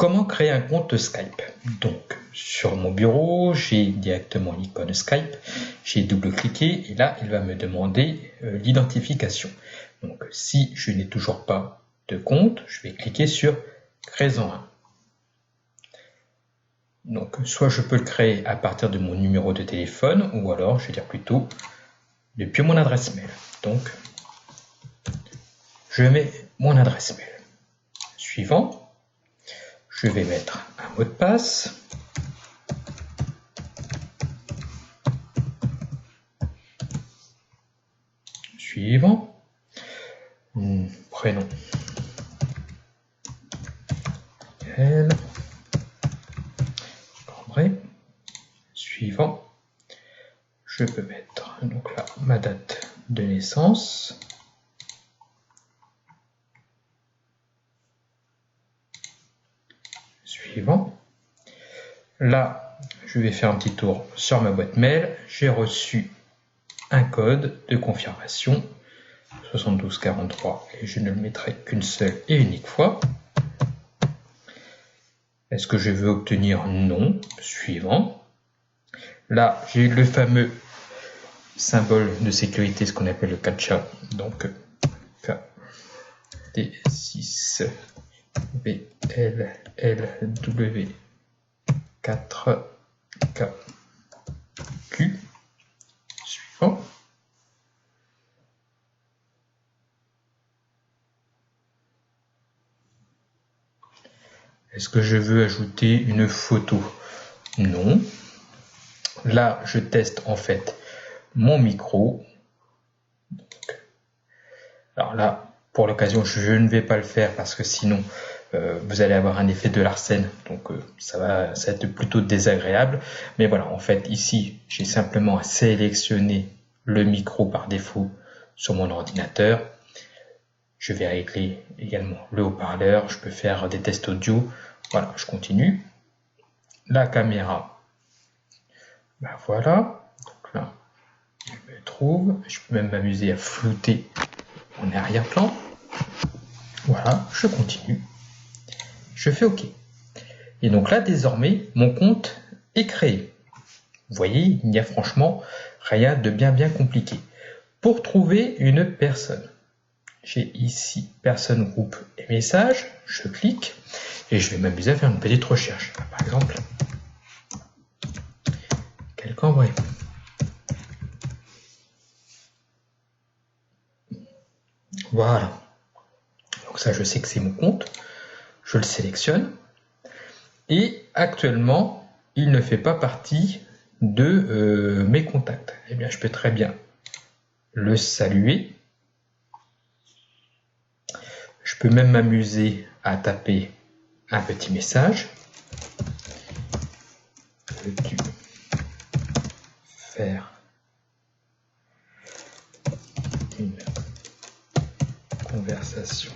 Comment créer un compte Skype? Donc, sur mon bureau, j'ai directement l'icône Skype, j'ai double-cliqué et là, il va me demander l'identification. Donc, si je n'ai toujours pas de compte, je vais cliquer sur Crée-en un. Donc, soit je peux le créer à partir de mon numéro de téléphone, ou alors, je vais dire plutôt, depuis mon adresse mail. Donc, je mets mon adresse mail. Suivant. Je vais mettre un mot de passe. Suivant. Prénom. André. Suivant. Je peux mettre donc là ma date de naissance. Suivant. Là, je vais faire un petit tour sur ma boîte mail. J'ai reçu un code de confirmation 7243 et je ne le mettrai qu'une seule et unique fois. Est-ce que je veux obtenir? Non. Suivant. Là, j'ai le fameux symbole de sécurité, ce qu'on appelle le CAPTCHA. Donc, KD6 BLLW 4KQ. Suivant. Est-ce que je veux ajouter une photo? Non. Là, je teste en fait mon micro. Alors là, pour l'occasion, je ne vais pas le faire parce que sinon, vous allez avoir un effet de Larsen. Donc, ça va être plutôt désagréable. Mais voilà, en fait, ici, j'ai simplement à sélectionner le micro par défaut sur mon ordinateur. Je vais régler également le haut-parleur. Je peux faire des tests audio. Voilà, je continue. La caméra. Ben voilà. Donc là, je me trouve. Je peux même m'amuser à flouter en arrière-plan. Voilà, je continue. Je fais OK. Et donc là, désormais, mon compte est créé. Vous voyez, il n'y a franchement rien de bien compliqué. Pour trouver une personne, j'ai ici personne, groupe et message. Je clique et je vais m'amuser à faire une petite recherche. Par exemple, quel Cambrai. Voilà. Donc ça, je sais que c'est mon compte. Je le sélectionne. Et actuellement, il ne fait pas partie de mes contacts. Eh bien, je peux très bien le saluer. Je peux même m'amuser à taper un petit message. Peux-tu faire une conversation ?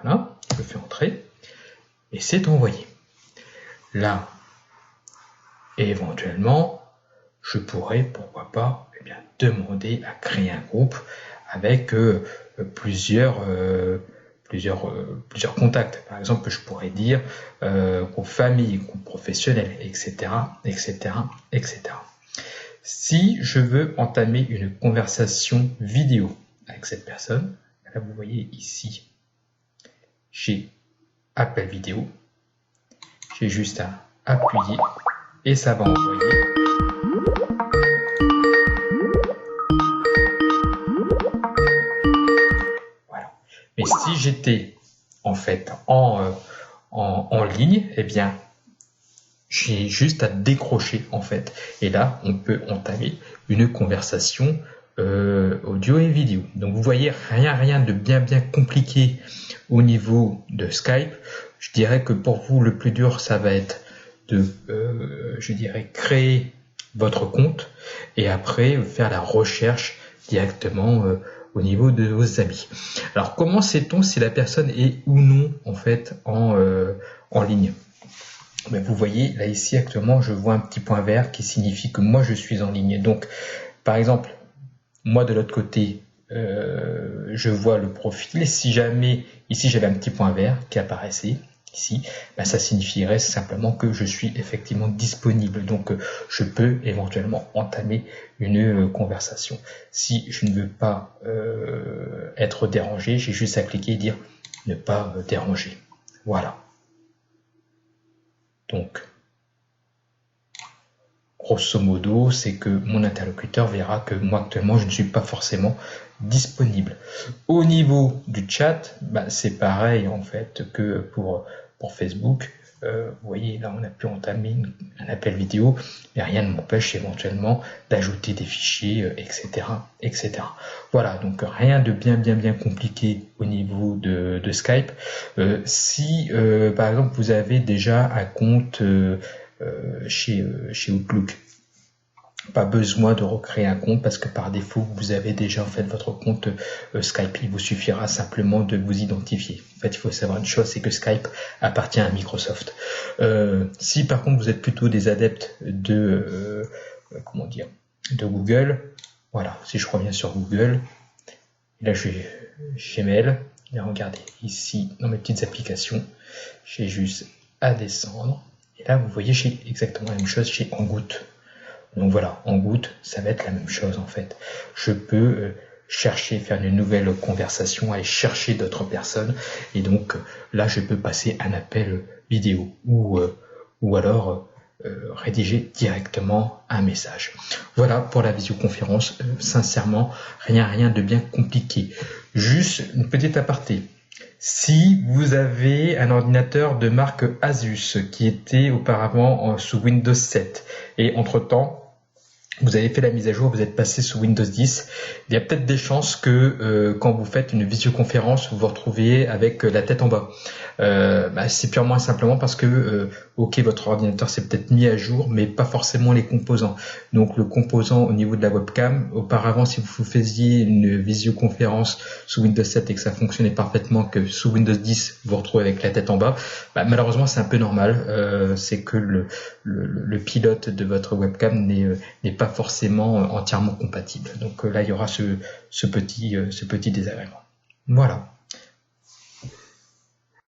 Voilà, je fais entrer et c'est envoyé. Là, éventuellement, je pourrais, pourquoi pas, eh bien, demander à créer un groupe avec plusieurs contacts. Par exemple, je pourrais dire groupe famille, groupe professionnel, etc., etc., etc. Si je veux entamer une conversation vidéo avec cette personne, là vous voyez ici, j'ai appel vidéo, j'ai juste à appuyer et ça va envoyer. Voilà. Mais si j'étais en fait en ligne, eh bien, j'ai juste à décrocher en fait. Et là, on peut entamer une conversation audio et vidéo. Donc vous voyez, rien de bien compliqué au niveau de Skype. Je dirais que pour vous, le plus dur, ça va être de, créer votre compte et après faire la recherche directement au niveau de vos amis. Alors, comment sait-on si la personne est ou non en fait en ligne? Mais vous voyez, là ici actuellement, je vois un petit point vert qui signifie que moi je suis en ligne. Donc, par exemple, moi de l'autre côté, je vois le profil. Si jamais ici j'avais un petit point vert qui apparaissait ici, ben ça signifierait simplement que je suis effectivement disponible. Donc je peux éventuellement entamer une conversation. Si je ne veux pas être dérangé, j'ai juste à cliquer et dire ne pas déranger. Voilà. Donc grosso modo, c'est que mon interlocuteur verra que moi actuellement je ne suis pas forcément disponible. Au niveau du chat, bah, c'est pareil en fait que pour Facebook. Vous voyez, là on a pu entamer un appel vidéo, mais rien ne m'empêche éventuellement d'ajouter des fichiers, etc., etc. Voilà, donc rien de bien compliqué au niveau de Skype. Si par exemple vous avez déjà un compte chez Outlook, pas besoin de recréer un compte parce que par défaut vous avez déjà en fait votre compte Skype. Il vous suffira simplement de vous identifier. En fait, il faut savoir une chose, c'est que Skype appartient à Microsoft. Si par contre vous êtes plutôt des adeptes de de Google, voilà. Si je reviens sur Google, là j'ai Gmail. Et regardez ici dans mes petites applications, j'ai juste à descendre. Et là vous voyez j'ai exactement la même chose chez Hangouts. Donc voilà, Hangouts, ça va être la même chose en fait. Je peux chercher, faire une nouvelle conversation, aller chercher d'autres personnes. Et donc là, je peux passer un appel vidéo ou alors rédiger directement un message. Voilà pour la visioconférence. Sincèrement, rien de bien compliqué. Juste une petite aparté. Si vous avez un ordinateur de marque Asus qui était auparavant sous Windows 7 et entre-temps, vous avez fait la mise à jour, vous êtes passé sous Windows 10, il y a peut-être des chances que quand vous faites une visioconférence, vous vous retrouviez avec la tête en bas. C'est purement et simplement parce que ok, votre ordinateur s'est peut-être mis à jour, mais pas forcément les composants. Donc le composant au niveau de la webcam, auparavant si vous faisiez une visioconférence sous Windows 7 et que ça fonctionnait parfaitement, que sous Windows 10 vous vous retrouvez avec la tête en bas, malheureusement c'est un peu normal, c'est que le pilote de votre webcam n'est pas forcément entièrement compatible. Donc là il y aura ce petit désagrément. Voilà.